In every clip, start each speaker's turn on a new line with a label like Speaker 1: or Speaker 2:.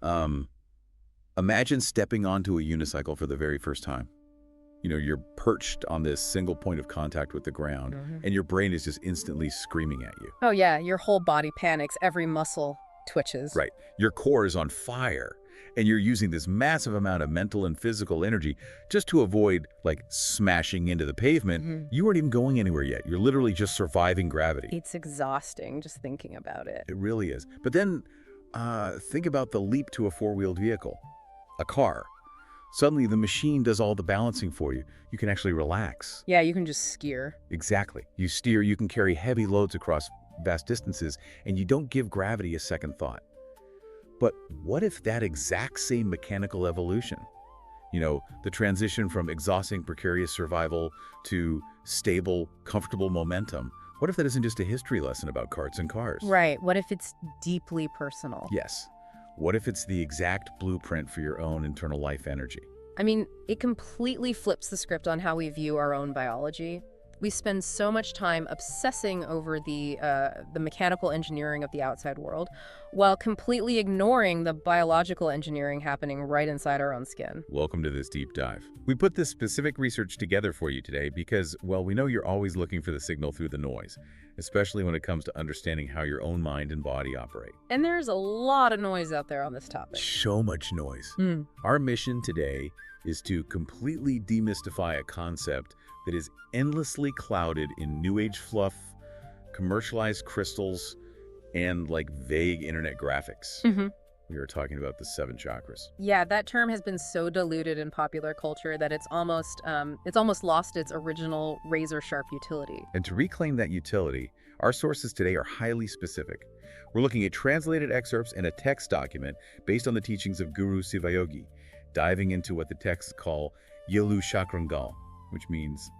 Speaker 1: Um, Imagine stepping onto a unicycle for the very first time. You know, you're perched on this single point of contact with the ground, and your brain is just instantly screaming at you.
Speaker 2: Oh yeah, your whole body panics, every muscle twitches.
Speaker 1: Right. Your core is on fire, and you're using this massive amount of mental and physical energy just to avoid, like, smashing into the pavement. You aren't even going anywhere yet. You're literally just surviving gravity.
Speaker 2: It's exhausting just thinking about it.
Speaker 1: It really is. But then think about the leap to a four-wheeled vehicle, a car. Suddenly, the machine does all the balancing for you. You can actually relax.
Speaker 2: Yeah, you can just skier.
Speaker 1: Exactly. You steer, you can carry heavy loads across vast distances, and you don't give gravity a second thought. But what if that exact same mechanical evolution, you know, the transition from exhausting, precarious survival to stable, comfortable momentum, what if that isn't just a history lesson about carts and cars?
Speaker 2: Right. What if it's deeply personal?
Speaker 1: Yes. What if it's the exact blueprint for your own internal life energy?
Speaker 2: I mean, it completely flips the script on how we view our own biology. We spend so much time obsessing over the mechanical engineering of the outside world while completely ignoring the biological engineering happening right inside our own skin.
Speaker 1: Welcome to this deep dive. We put this specific research together for you today because, well, we know you're always looking for the signal through the noise, especially when it comes to understanding how your own mind and body operate.
Speaker 2: And there's a lot of noise out there on this topic.
Speaker 1: So much noise. Our mission today is to completely demystify a concept that is endlessly clouded in New Age fluff, commercialized crystals, and like vague internet graphics. We were talking about the 7 chakras.
Speaker 2: Yeah, that term has been so diluted in popular culture that it's almost lost its original razor-sharp utility.
Speaker 1: And to reclaim that utility, our sources today are highly specific. We're looking at translated excerpts and a text document based on the teachings of Guru Sivayogi, diving into what the texts call Yelu Chakrangal, which means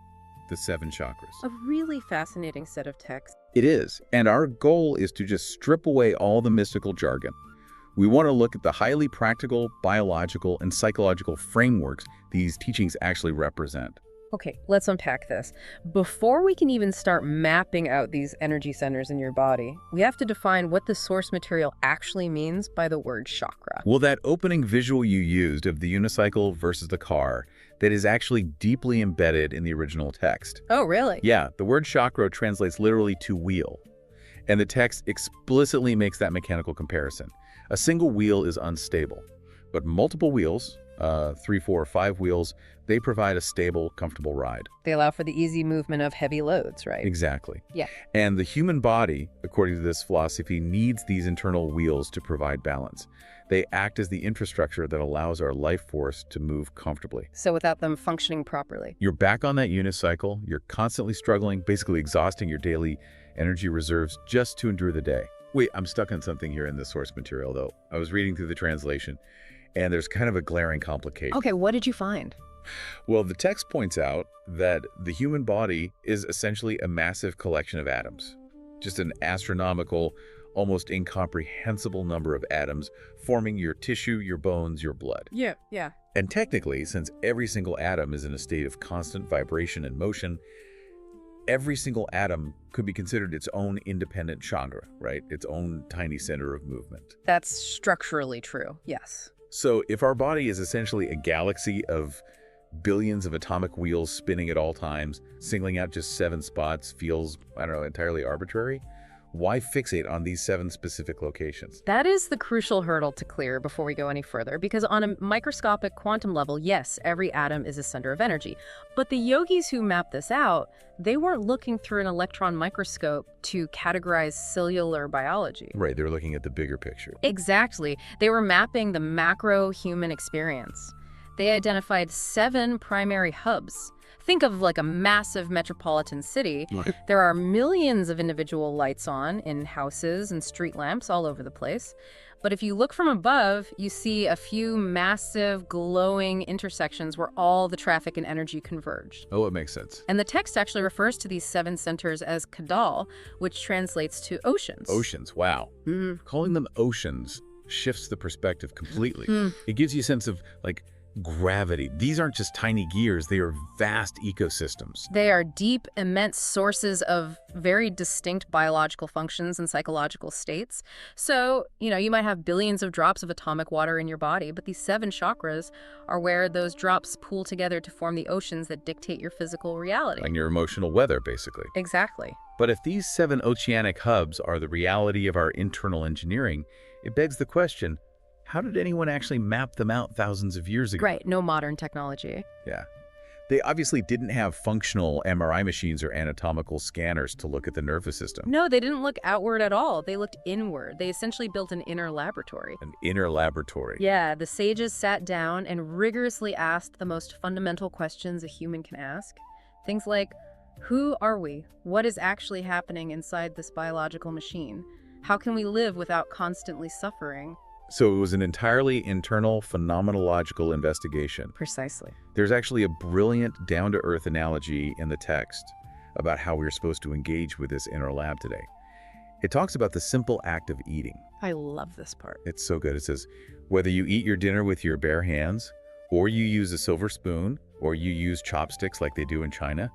Speaker 1: the 7 chakras.
Speaker 2: A really fascinating set of texts.
Speaker 1: It is, and our goal is to just strip away all the mystical jargon. We want to look at the highly practical, biological, and psychological frameworks these teachings actually represent.
Speaker 2: Okay, let's unpack this. Before we can even start mapping out these energy centers in your body, we have to define what the source material actually means by the word chakra.
Speaker 1: Well, that opening visual you used of the unicycle versus the car, that is actually deeply embedded in the original text.
Speaker 2: Oh, really?
Speaker 1: Yeah, the word chakra translates literally to wheel, and the text explicitly makes that mechanical comparison. A single wheel is unstable, but multiple wheels, 3, 4, or 5 wheels, they provide a stable, comfortable ride.
Speaker 2: They allow for the easy movement of heavy loads, right?
Speaker 1: Exactly.
Speaker 2: Yeah.
Speaker 1: And the human body, according to this philosophy, needs these internal wheels to provide balance. They act as the infrastructure that allows our life force to move comfortably.
Speaker 2: So without them functioning properly.
Speaker 1: You're back on that unicycle, you're constantly struggling, basically exhausting your daily energy reserves just to endure the day. Wait, I'm stuck on something here in the source material, though. I was reading through the translation, and there's kind of a glaring complication.
Speaker 2: Okay, what did you find?
Speaker 1: Well, the text points out that the human body is essentially a massive collection of atoms. Just an astronomical, almost incomprehensible number of atoms forming your tissue, your bones, your blood.
Speaker 2: Yeah.
Speaker 1: And technically, since every single atom is in a state of constant vibration and motion, every single atom could be considered its own independent chakra, right? Its own tiny center of movement.
Speaker 2: That's structurally true, yes.
Speaker 1: So if our body is essentially a galaxy of billions of atomic wheels spinning at all times, singling out just 7 spots feels, I don't know, entirely arbitrary, why fixate on these 7 specific locations?
Speaker 2: That is the crucial hurdle to clear before we go any further, because on a microscopic quantum level, yes, every atom is a center of energy. But the yogis who mapped this out, they weren't looking through an electron microscope to categorize cellular biology.
Speaker 1: Right, they were looking at the bigger picture.
Speaker 2: Exactly. They were mapping the macro human experience. They identified 7 primary hubs. Think of like a massive metropolitan city.
Speaker 1: Right.
Speaker 2: There are millions of individual lights on in houses and street lamps all over the place. But if you look from above, you see a few massive glowing intersections where all the traffic and energy converge.
Speaker 1: Oh, it makes sense.
Speaker 2: And the text actually refers to these 7 centers as kadal, which translates to oceans.
Speaker 1: Oceans, wow. Calling them oceans shifts the perspective completely. It gives you a sense of like Gravity. These aren't just tiny gears, they are vast ecosystems.
Speaker 2: They are deep, immense sources of very distinct biological functions and psychological states. So, you might have billions of drops of atomic water in your body, but these 7 chakras are where those drops pool together to form the oceans that dictate your physical reality.
Speaker 1: Like your emotional weather, basically.
Speaker 2: Exactly.
Speaker 1: But if these 7 oceanic hubs are the reality of our internal engineering, it begs the question, how did anyone actually map them out thousands of years ago?
Speaker 2: Right, no modern technology.
Speaker 1: Yeah. They obviously didn't have functional MRI machines or anatomical scanners to look at the nervous system.
Speaker 2: No, they didn't look outward at all. They looked inward. They essentially built an inner laboratory.
Speaker 1: An inner laboratory.
Speaker 2: Yeah, the sages sat down and rigorously asked the most fundamental questions a human can ask. Things like, who are we? What is actually happening inside this biological machine? How can we live without constantly suffering?
Speaker 1: So it was an entirely internal phenomenological investigation.
Speaker 2: Precisely.
Speaker 1: There's actually a brilliant down-to-earth analogy in the text about how we're supposed to engage with this inner lab today. It talks about the simple act of eating.
Speaker 2: I love this part.
Speaker 1: It's so good. It says, whether you eat your dinner with your bare hands, or you use a silver spoon, or you use chopsticks like they do in China,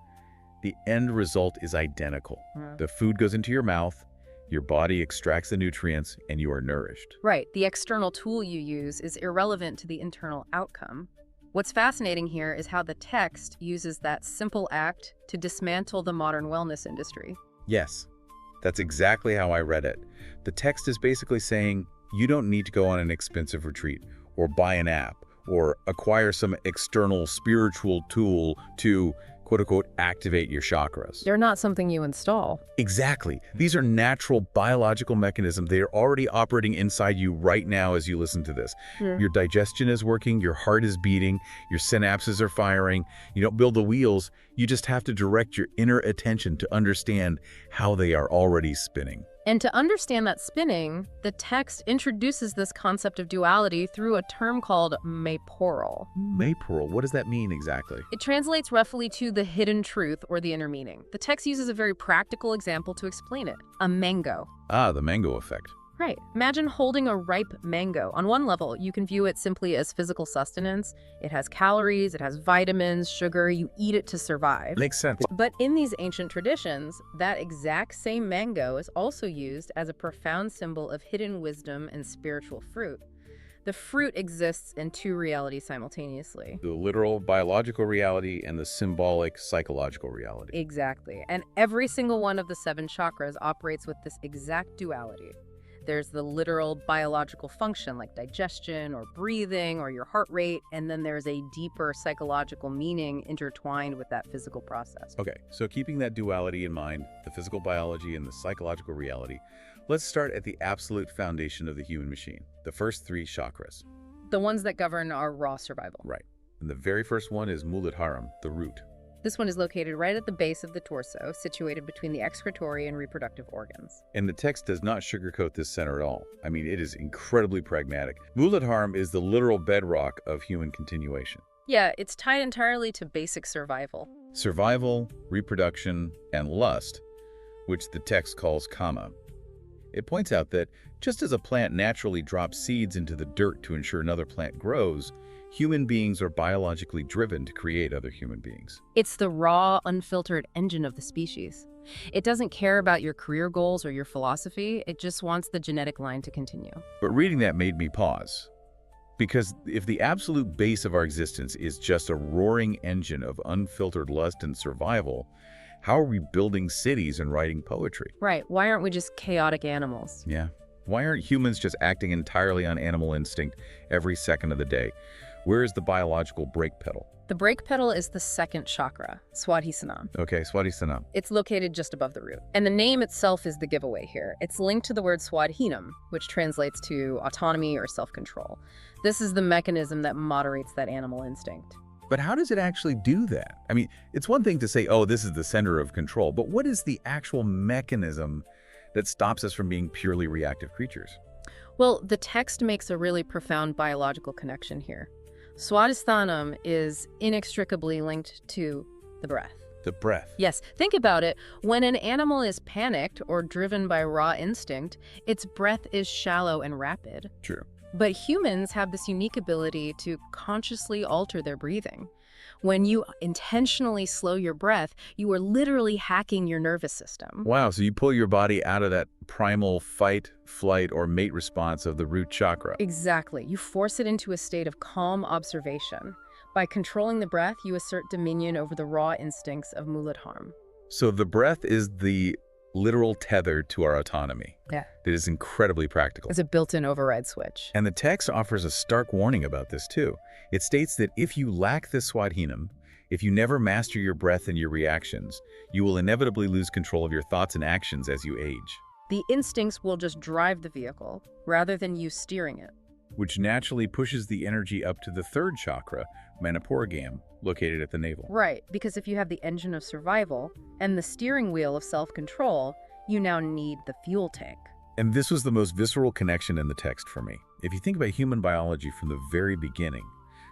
Speaker 1: the end result is identical. The food goes into your mouth, your body extracts the nutrients, and you are nourished.
Speaker 2: Right. The external tool you use is irrelevant to the internal outcome. What's fascinating here is how the text uses that simple act to dismantle the modern wellness industry.
Speaker 1: Yes, that's exactly how I read it. The text is basically saying, you don't need to go on an expensive retreat, or buy an app, or acquire some external spiritual tool to quote-unquote, activate your chakras.
Speaker 2: They're not something you install.
Speaker 1: Exactly. These are natural biological mechanisms. They are already operating inside you right now as you listen to this. Your digestion is working, your heart is beating, your synapses are firing. You don't build the wheels, you just have to direct your inner attention to understand how they are already spinning.
Speaker 2: And to understand that spinning, the text introduces this concept of duality through a term called mayporal.
Speaker 1: Mayporal, what does that mean exactly?
Speaker 2: It translates roughly to the hidden truth or the inner meaning. The text uses a very practical example to explain it. A mango.
Speaker 1: Ah, the mango effect.
Speaker 2: Right. Imagine holding a ripe mango. On one level, you can view it simply as physical sustenance. It has calories, it has vitamins, sugar. You eat it to survive.
Speaker 1: Makes sense.
Speaker 2: But in these ancient traditions, that exact same mango is also used as a profound symbol of hidden wisdom and spiritual fruit. The fruit exists in 2 realities simultaneously.
Speaker 1: The literal biological reality and the symbolic psychological reality.
Speaker 2: Exactly. And every single one of the 7 chakras operates with this exact duality. There's the literal biological function like digestion or breathing or your heart rate, and then there's a deeper psychological meaning intertwined with that physical process.
Speaker 1: Okay, so keeping that duality in mind, the physical biology and the psychological reality, let's start at the absolute foundation of the human machine, the first 3 chakras.
Speaker 2: The ones that govern our raw survival.
Speaker 1: Right. And the very first one is Muladhara, the root.
Speaker 2: This one is located right at the base of the torso, situated between the excretory and reproductive organs.
Speaker 1: And the text does not sugarcoat this center at all. I mean, it is incredibly pragmatic. Muladhara is the literal bedrock of human continuation.
Speaker 2: Yeah, it's tied entirely to basic survival.
Speaker 1: Survival, reproduction, and lust, which the text calls kama. It points out that just as a plant naturally drops seeds into the dirt to ensure another plant grows, human beings are biologically driven to create other human beings.
Speaker 2: It's the raw, unfiltered engine of the species. It doesn't care about your career goals or your philosophy. It just wants the genetic line to continue.
Speaker 1: But reading that made me pause. Because if the absolute base of our existence is just a roaring engine of unfiltered lust and survival, how are we building cities and writing poetry?
Speaker 2: Right. Why aren't we just chaotic animals?
Speaker 1: Yeah. Why aren't humans just acting entirely on animal instinct every second of the day? Where is the biological brake pedal?
Speaker 2: The brake pedal is the 2nd chakra, Swadhisthana.
Speaker 1: Okay, Swadhisthana.
Speaker 2: It's located just above the root. And the name itself is the giveaway here. It's linked to the word Swadhinam, which translates to autonomy or self-control. This is the mechanism that moderates that animal instinct.
Speaker 1: But how does it actually do that? I mean, it's one thing to say, oh, this is the center of control, but what is the actual mechanism that stops us from being purely reactive creatures?
Speaker 2: Well, the text makes a really profound biological connection here. Swadhisthana is inextricably linked to the breath.
Speaker 1: The breath.
Speaker 2: Yes, think about it. When an animal is panicked or driven by raw instinct, its breath is shallow and rapid.
Speaker 1: True.
Speaker 2: But humans have this unique ability to consciously alter their breathing. When you intentionally slow your breath, you are literally hacking your nervous system.
Speaker 1: Wow, so you pull your body out of that primal fight, flight, or mate response of the root chakra.
Speaker 2: Exactly. You force it into a state of calm observation. By controlling the breath, you assert dominion over the raw instincts of Muladhara.
Speaker 1: So the breath is the literal tether to our autonomy.
Speaker 2: Yeah.
Speaker 1: It is incredibly practical.
Speaker 2: It's a built-in override switch.
Speaker 1: And the text offers a stark warning about this too. It states that if you lack this Swadhisthana, if you never master your breath and your reactions, you will inevitably lose control of your thoughts and actions as you age.
Speaker 2: The instincts will just drive the vehicle, rather than you steering it.
Speaker 1: Which naturally pushes the energy up to the third chakra, Manipura, located at the navel.
Speaker 2: Right, because if you have the engine of survival and the steering wheel of self-control, you now need the fuel tank.
Speaker 1: And this was the most visceral connection in the text for me. If you think about human biology from the very beginning,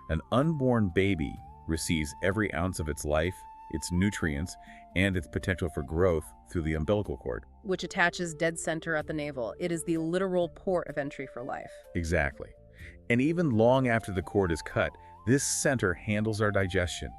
Speaker 1: an unborn baby receives every ounce of its life, its nutrients, and its potential for growth through the umbilical cord.
Speaker 2: Which attaches dead center at the navel. It is the literal port of entry for life.
Speaker 1: Exactly. And even long after the cord is cut, this center handles our digestion.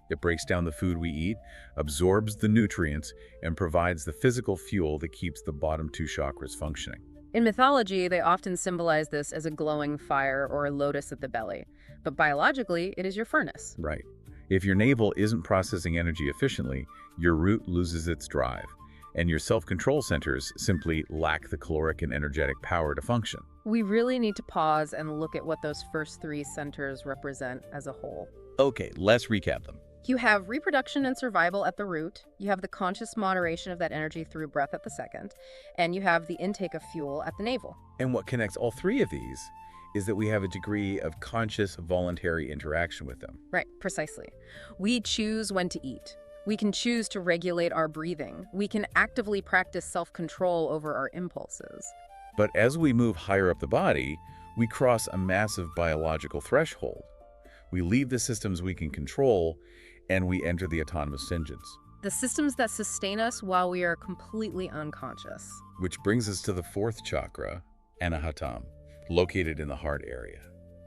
Speaker 1: It breaks down the food we eat, absorbs the nutrients, and provides the physical fuel that keeps the bottom two chakras functioning.
Speaker 2: In mythology, they often symbolize this as a glowing fire or a lotus at the belly. But biologically, it is your furnace.
Speaker 1: Right. If your navel isn't processing energy efficiently, your root loses its drive, and your self-control centers simply lack the caloric and energetic power to function.
Speaker 2: We really need to pause and look at what those first three centers represent as a whole.
Speaker 1: Okay, let's recap them.
Speaker 2: You have reproduction and survival at the root, you have the conscious moderation of that energy through breath at the second, and you have the intake of fuel at the navel.
Speaker 1: And what connects all three of these is that we have a degree of conscious, voluntary interaction with them.
Speaker 2: Right, precisely. We choose when to eat. We can choose to regulate our breathing. We can actively practice self-control over our impulses.
Speaker 1: But as we move higher up the body, we cross a massive biological threshold. We leave the systems we can control, and we enter the autonomous engines.
Speaker 2: The systems that sustain us while we are completely unconscious.
Speaker 1: Which brings us to the fourth chakra, Anahata, located in the heart area.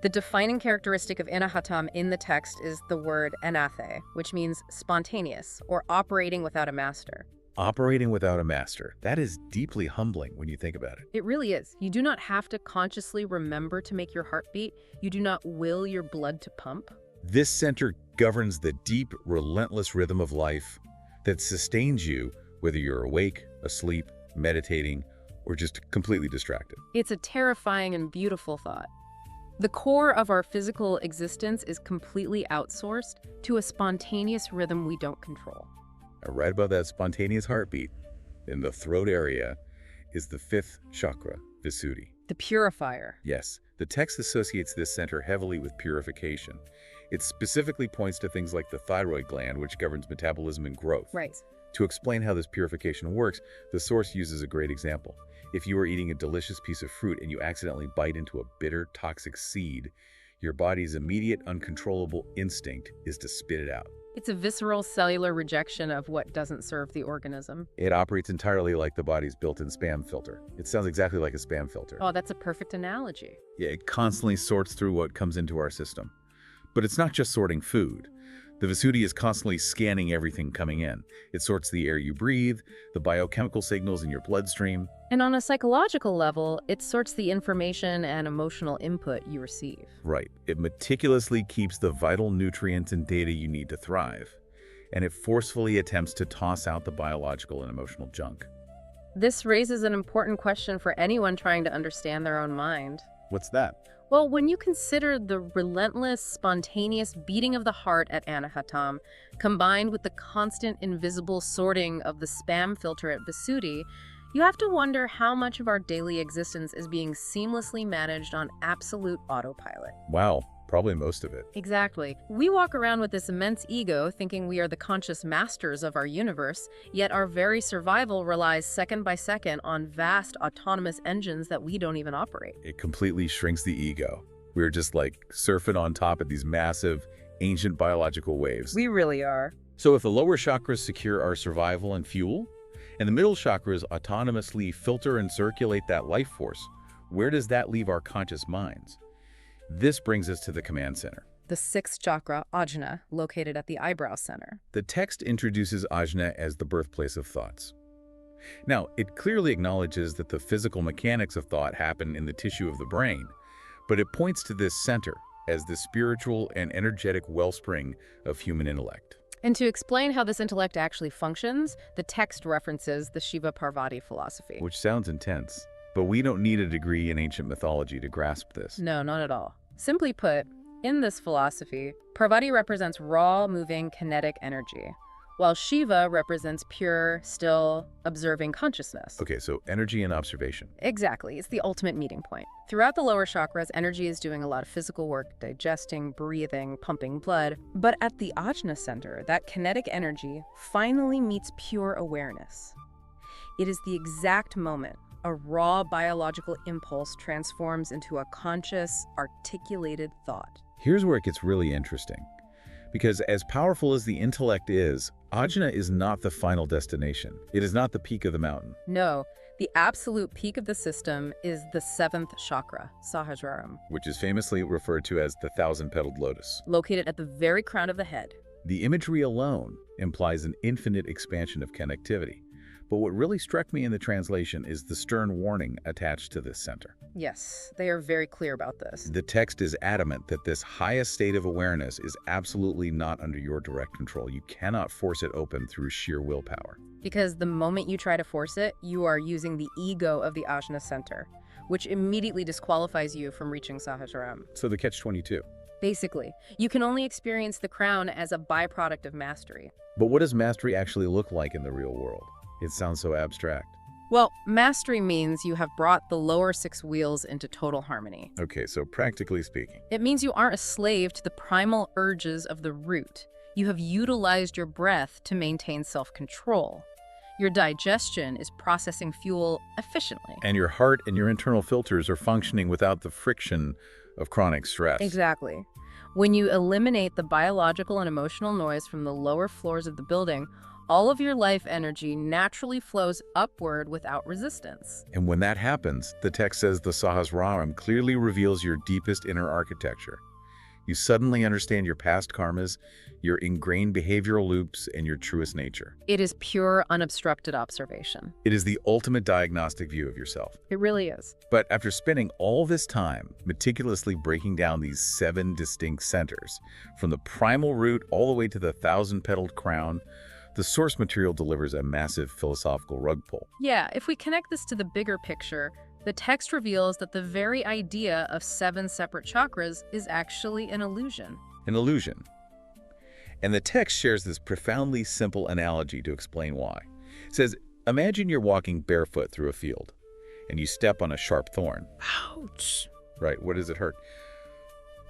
Speaker 2: The defining characteristic of Anahata in the text is the word Anathe, which means spontaneous or operating without a master.
Speaker 1: Operating without a master. That is deeply humbling when you think about it.
Speaker 2: It really is. You do not have to consciously remember to make your heart beat. You do not will your blood to pump.
Speaker 1: This center governs the deep, relentless rhythm of life that sustains you whether you're awake, asleep, meditating, or just completely distracted.
Speaker 2: It's a terrifying and beautiful thought. The core of our physical existence is completely outsourced to a spontaneous rhythm we don't control.
Speaker 1: Right above that spontaneous heartbeat, in the throat area, is the fifth chakra, Vishuddhi.
Speaker 2: The purifier.
Speaker 1: Yes, the text associates this center heavily with purification. It specifically points to things like the thyroid gland, which governs metabolism and growth.
Speaker 2: Right.
Speaker 1: To explain how this purification works, the source uses a great example. If you are eating a delicious piece of fruit and you accidentally bite into a bitter, toxic seed, your body's immediate, uncontrollable instinct is to spit it out.
Speaker 2: It's a visceral cellular rejection of what doesn't serve the organism.
Speaker 1: It operates entirely like the body's built-in spam filter. It sounds exactly like a spam filter.
Speaker 2: Oh, that's a perfect analogy.
Speaker 1: Yeah, it constantly sorts through what comes into our system. But it's not just sorting food. The Vishuddhi is constantly scanning everything coming in. It sorts the air you breathe, the biochemical signals in your bloodstream.
Speaker 2: And on a psychological level, it sorts the information and emotional input you receive.
Speaker 1: Right. It meticulously keeps the vital nutrients and data you need to thrive. And it forcefully attempts to toss out the biological and emotional junk.
Speaker 2: This raises an important question for anyone trying to understand their own mind.
Speaker 1: What's that?
Speaker 2: Well, when you consider the relentless, spontaneous beating of the heart at Anahata, combined with the constant, invisible sorting of the spam filter at Vishuddhi, you have to wonder how much of our daily existence is being seamlessly managed on absolute autopilot.
Speaker 1: Wow, probably most of it.
Speaker 2: Exactly. We walk around with this immense ego thinking we are the conscious masters of our universe, yet our very survival relies second by second on vast autonomous engines that we don't even operate.
Speaker 1: It completely shrinks the ego. We're just like surfing on top of these massive, ancient biological waves.
Speaker 2: We really are.
Speaker 1: So if the lower chakras secure our survival and fuel, and the middle chakras autonomously filter and circulate that life force, where does that leave our conscious minds? This brings us to the command center.
Speaker 2: The sixth chakra, Ajna, located at the eyebrow center.
Speaker 1: The text introduces Ajna as the birthplace of thoughts. Now, it clearly acknowledges that the physical mechanics of thought happen in the tissue of the brain, but it points to this center as the spiritual and energetic wellspring of human intellect.
Speaker 2: And to explain how this intellect actually functions, the text references the Shiva-Parvati philosophy.
Speaker 1: Which sounds intense, but we don't need a degree in ancient mythology to grasp this.
Speaker 2: No, not at all. Simply put, in this philosophy, Parvati represents raw, moving, kinetic energy, while Shiva represents pure, still, observing consciousness.
Speaker 1: Okay, so energy and observation.
Speaker 2: Exactly. It's the ultimate meeting point. Throughout the lower chakras, energy is doing a lot of physical work, digesting, breathing, pumping blood. But at the Ajna center, that kinetic energy finally meets pure awareness. It is the exact moment a raw biological impulse transforms into a conscious, articulated thought.
Speaker 1: Here's where it gets really interesting. Because as powerful as the intellect is, Ajna is not the final destination. It is not the peak of the mountain.
Speaker 2: No, the absolute peak of the system is the seventh chakra, Sahasrara,
Speaker 1: Which is famously referred to as the thousand-petaled lotus.
Speaker 2: located at the very crown of the head.
Speaker 1: The imagery alone implies an infinite expansion of connectivity. But what really struck me in the translation is the stern warning attached to this center.
Speaker 2: Yes, they are very clear about this.
Speaker 1: The text is adamant that this highest state of awareness is absolutely not under your direct control. You cannot force it open through sheer willpower.
Speaker 2: Because the moment you try to force it, you are using the ego of the Ajna center, which immediately disqualifies you from reaching Sahasrara.
Speaker 1: So the catch-22.
Speaker 2: Basically, you can only experience the crown as a byproduct of mastery.
Speaker 1: But what does mastery actually look like in the real world? It sounds so abstract.
Speaker 2: Well, mastery means you have brought the lower six wheels into total harmony.
Speaker 1: Okay, so practically speaking.
Speaker 2: It means you aren't a slave to the primal urges of the root. You have utilized your breath to maintain self-control. Your digestion is processing fuel efficiently.
Speaker 1: And your heart and your internal filters are functioning without the friction of chronic stress.
Speaker 2: Exactly. When you eliminate the biological and emotional noise from the lower floors of the building, all of your life energy naturally flows upward without resistance.
Speaker 1: And when that happens, the text says the Sahasrara clearly reveals your deepest inner architecture. You suddenly understand your past karmas, your ingrained behavioral loops, and your truest nature.
Speaker 2: It is pure, unobstructed observation.
Speaker 1: It is the ultimate diagnostic view of yourself.
Speaker 2: It really is.
Speaker 1: But after spending all this time meticulously breaking down these 7 distinct centers, from the primal root all the way to the thousand-petaled crown, the source material delivers a massive philosophical rug pull.
Speaker 2: Yeah, if we connect this to the bigger picture, the text reveals that the very idea of 7 separate chakras is actually an illusion.
Speaker 1: An illusion. And the text shares this profoundly simple analogy to explain why. It says, imagine you're walking barefoot through a field, and you step on a sharp thorn.
Speaker 2: Ouch.
Speaker 1: Right, what does it hurt?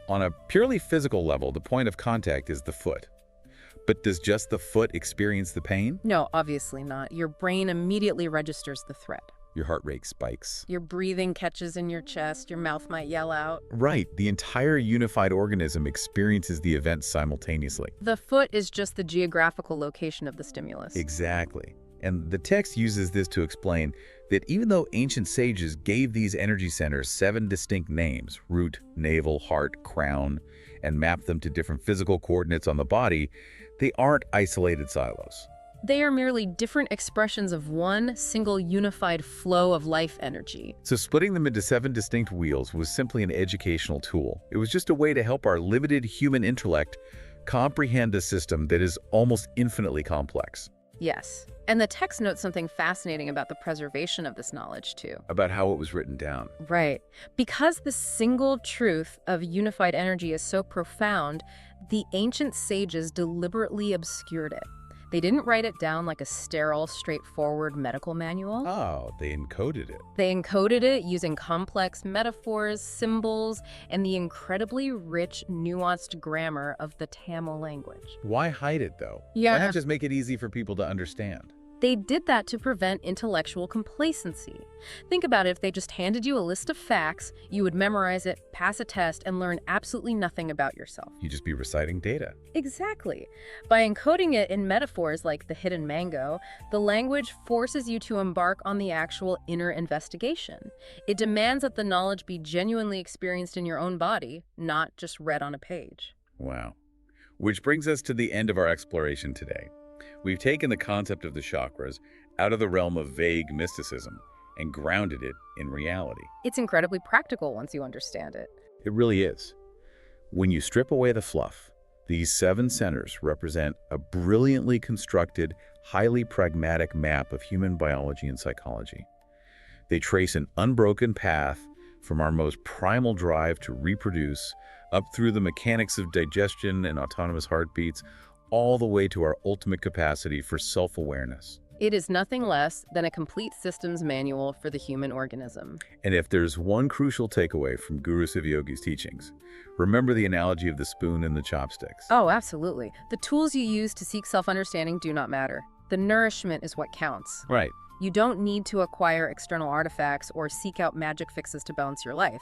Speaker 1: On a purely physical level, the point of contact is the foot. But does just the foot experience the pain?
Speaker 2: No, obviously not. Your brain immediately registers the threat.
Speaker 1: Your heart rate spikes.
Speaker 2: Your breathing catches in your chest, your mouth might yell out.
Speaker 1: Right, the entire unified organism experiences the event simultaneously.
Speaker 2: The foot is just the geographical location of the stimulus.
Speaker 1: Exactly. And the text uses this to explain that even though ancient sages gave these energy centers 7 distinct names, root, navel, heart, crown, and mapped them to different physical coordinates on the body, they aren't isolated silos.
Speaker 2: They are merely different expressions of one single unified flow of life energy.
Speaker 1: So splitting them into 7 distinct wheels was simply an educational tool. It was just a way to help our limited human intellect comprehend a system that is almost infinitely complex.
Speaker 2: Yes. And the text notes something fascinating about the preservation of this knowledge, too.
Speaker 1: About how it was written down.
Speaker 2: Right. Because the single truth of unified energy is so profound, the ancient sages deliberately obscured it. They didn't write it down like a sterile, straightforward medical manual.
Speaker 1: Oh, they encoded it.
Speaker 2: They encoded it using complex metaphors, symbols, and the incredibly rich, nuanced grammar of the Tamil language.
Speaker 1: Why hide it, though?
Speaker 2: Yeah.
Speaker 1: Why not just make it easy for people to understand?
Speaker 2: They did that to prevent intellectual complacency. Think about it, if they just handed you a list of facts, you would memorize it, pass a test, and learn absolutely nothing about yourself.
Speaker 1: You'd just be reciting data.
Speaker 2: Exactly. By encoding it in metaphors like the hidden mango, the language forces you to embark on the actual inner investigation. It demands that the knowledge be genuinely experienced in your own body, not just read on a page.
Speaker 1: Wow. Which brings us to the end of our exploration today. We've taken the concept of the chakras out of the realm of vague mysticism and grounded it in reality.
Speaker 2: It's incredibly practical once you understand it.
Speaker 1: It really is. When you strip away the fluff, these 7 centers represent a brilliantly constructed, highly pragmatic map of human biology and psychology. They trace an unbroken path from our most primal drive to reproduce, up through the mechanics of digestion and autonomous heartbeats, all the way to our ultimate capacity for self-awareness.
Speaker 2: It is nothing less than a complete systems manual for the human organism.
Speaker 1: And if there's one crucial takeaway from Guru SivaYogi's teachings, remember the analogy of the spoon and the chopsticks.
Speaker 2: Oh, absolutely. The tools you use to seek self-understanding do not matter. The nourishment is what counts.
Speaker 1: Right.
Speaker 2: You don't need to acquire external artifacts or seek out magic fixes to balance your life.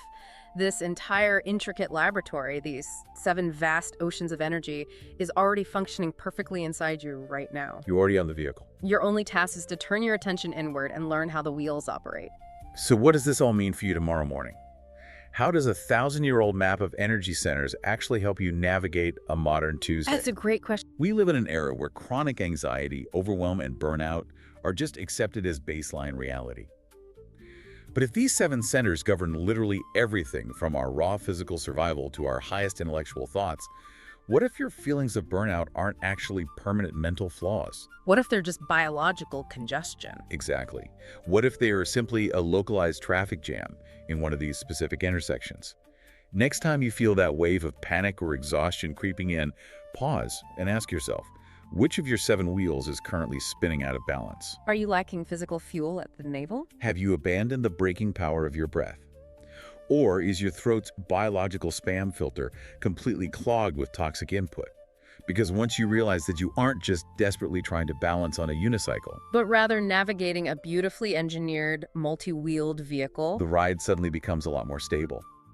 Speaker 2: This entire intricate laboratory, these 7 vast oceans of energy, is already functioning perfectly inside you right now.
Speaker 1: You're already on the vehicle.
Speaker 2: Your only task is to turn your attention inward and learn how the wheels operate.
Speaker 1: So what does this all mean for you tomorrow morning? How does a 1,000-year-old map of energy centers actually help you navigate a modern Tuesday?
Speaker 2: That's a great question.
Speaker 1: We live in an era where chronic anxiety, overwhelm, and burnout are just accepted as baseline reality. But if these 7 centers govern literally everything from our raw physical survival to our highest intellectual thoughts, what if your feelings of burnout aren't actually permanent mental flaws?
Speaker 2: What if they're just biological congestion?
Speaker 1: Exactly. What if they are simply a localized traffic jam in one of these specific intersections? Next time you feel that wave of panic or exhaustion creeping in, pause and ask yourself, which of your 7 wheels is currently spinning out of balance?
Speaker 2: Are you lacking physical fuel at the navel?
Speaker 1: Have you abandoned the braking power of your breath? Or is your throat's biological spam filter completely clogged with toxic input? Because once you realize that you aren't just desperately trying to balance on a unicycle,
Speaker 2: but rather navigating a beautifully engineered, multi-wheeled vehicle,
Speaker 1: the ride suddenly becomes a lot more stable.